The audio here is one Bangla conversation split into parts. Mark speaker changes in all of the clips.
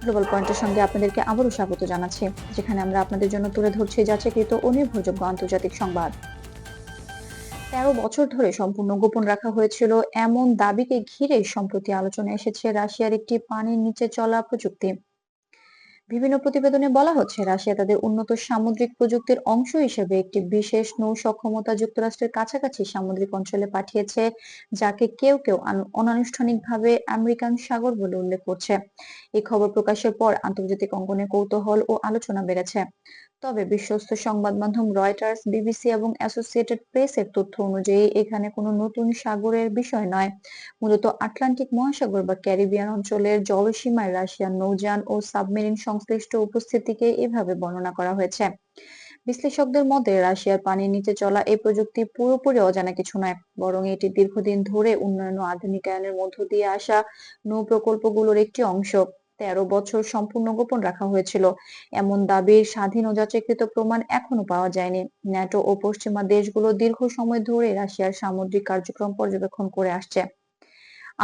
Speaker 1: গ্লোবাল পয়েন্টের সঙ্গে আপনাদেরকে আবারও স্বাগত জানাচ্ছি, যেখানে আমরা আপনাদের জন্য তুলে ধরছি যাচাইকৃত ও নির্ভরযোগ্য আন্তর্জাতিক সংবাদ। 13 বছর ধরে সম্পূর্ণ গোপন রাখা হয়েছিল এমন দাবিকে ঘিরে সম্প্রতি আলোচনায় এসেছে রাশিয়ার একটি পানির নিচে চলা প্রযুক্তি। বিভিন্ন প্রতিবেদনে বলা হচ্ছে, রাশিয়া তাদের উন্নত সামুদ্রিক প্রযুক্তির অংশ হিসেবে একটি বিশেষ নৌ সক্ষমতা যুক্তরাষ্ট্রের কাছাকাছি সামুদ্রিক অঞ্চলে পাঠিয়েছে, যাকে কেউ কেউ অনানুষ্ঠানিকভাবে আমেরিকান সাগর বলে উল্লেখ করছে। এই খবর প্রকাশের পর আন্তর্জাতিক অঙ্গনে কৌতূহল ও আলোচনা বেড়েছে। তবে বিশ্বস্ত সংবাদ মাধ্যম রয়টার্স, বিবিসি এবং অ্যাসোসিয়েটেড প্রেসের তথ্য অনুযায়ী এখানে কোনো নতুন সাগরের বিষয় নয়, মূলত আটলান্টিক মহাসাগর বা ক্যারিবিয়ান অঞ্চলের জলসীমায় রাশিয়ার নৌযান ও সাবমেরিন সংশ্লিষ্ট উপস্থিতিকে এভাবে বর্ণনা করা হয়েছে। বিশ্লেষকদের মতে, রাশিয়ার পানির নিচে চলা এই প্রযুক্তি পুরোপুরি অজানা কিছু নয়, বরং এটি দীর্ঘদিন ধরে উন্নয়ন ও আধুনিকায়নের মধ্য দিয়ে আসা নৌ প্রকল্পগুলোর একটি অংশ। 13 বছর সম্পূর্ণ গোপন রাখা হয়েছিল এমন দাবির স্বাধীন ও যাচাইকৃত প্রমাণ এখনো পাওয়া যায়নি। ন্যাটো ও পশ্চিমা দেশগুলো দীর্ঘ সময় ধরে রাশিয়ার সামুদ্রিক কার্যক্রম পর্যবেক্ষণ করে আসছে।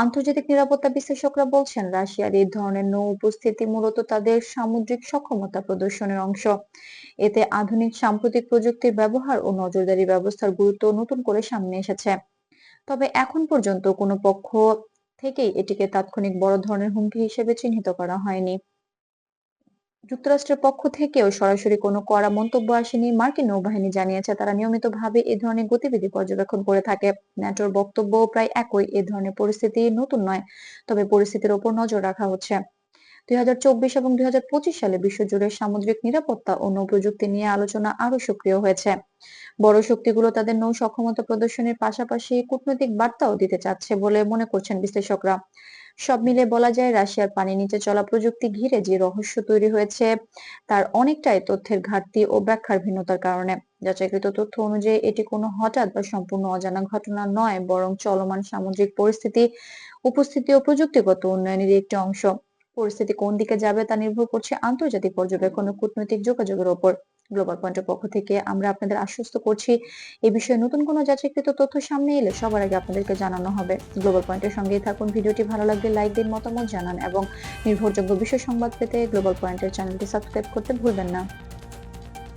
Speaker 1: আন্তর্জাতিক নিরাপত্তা বিশ্লেষকরা বলছেন, রাশিয়ার এই ধরনের নৌ উপস্থিতি মূলত তাদের সামুদ্রিক সক্ষমতা প্রদর্শনের অংশ। এতে আধুনিক সাম্প্রতিক প্রযুক্তির ব্যবহার ও নজরদারি ব্যবস্থার গুরুত্ব নতুন করে সামনে এসেছে। তবে এখন পর্যন্ত কোনো পক্ষ থেকেই এটিকে তাৎক্ষণিক বড় ধরনের হুমকি হিসেবে চিহ্নিত করা হয়নি। যুক্তরাষ্ট্রের পক্ষ থেকেও সরাসরি কোনো কড়া মন্তব্য আসেনি। মার্কিন নৌবাহিনী জানিয়েছে, তারা নিয়মিতভাবে এ ধরনের গতিবিধি পর্যবেক্ষণ করে থাকে। ন্যাটোর বক্তব্যও প্রায় একই, এ ধরনের পরিস্থিতি নতুন নয়, তবে পরিস্থিতির ওপর নজর রাখা হচ্ছে। 2024 এবং 2025 সালে বিশ্বজুড়ে সামুদ্রিক নিরাপত্তা ও নৌ-প্রযুক্তি নিয়ে আলোচনা আরো সক্রিয় হয়েছে। বড় শক্তিগুলো তাদের নৌ সক্ষমতা প্রদর্শনের পাশাপাশি কূটনৈতিক বার্তাও দিতে চাচ্ছে বলে মনে করছেন বিশ্লেষকরা। সব মিলে বলা যায়, রাশিয়ার পানির নিচে চলা প্রযুক্তি ঘিরে যে রহস্য তৈরি হয়েছে তার অনেকটাই তথ্যের ঘাটতি ও ব্যাখ্যার ভিন্নতার কারণে। যাচাইকৃত তথ্য অনুযায়ী এটি কোনো হঠাৎ বা সম্পূর্ণ অজানা ঘটনা নয়, বরং চলমান সামুদ্রিক পরিস্থিতি, উপস্থিতি ও প্রযুক্তিগত উন্নয়নের একটি অংশ। পরিস্থিতি কোন দিকে যাবে তা নির্ভর করছে আন্তর্জাতিক পর্যবেক্ষণ ও কূটনৈতিক যোগাযোগের ওপর। গ্লোবাল পয়েন্টের পক্ষ থেকে আমরা আপনাদের আশ্বস্ত করছি, এই বিষয়ে নতুন কোনো যাচাইকৃত তথ্য সামনে এলে সবার আগে আপনাদেরকে জানানো হবে। গ্লোবাল পয়েন্টের সঙ্গেই থাকুন। ভিডিওটি ভালো লাগলে লাইক দিন, মতামত জানান এবং নির্ভরযোগ্য বিশ্ব সংবাদ পেতে গ্লোবাল পয়েন্টের চ্যানেলটি সাবস্ক্রাইব করতে ভুলবেন না।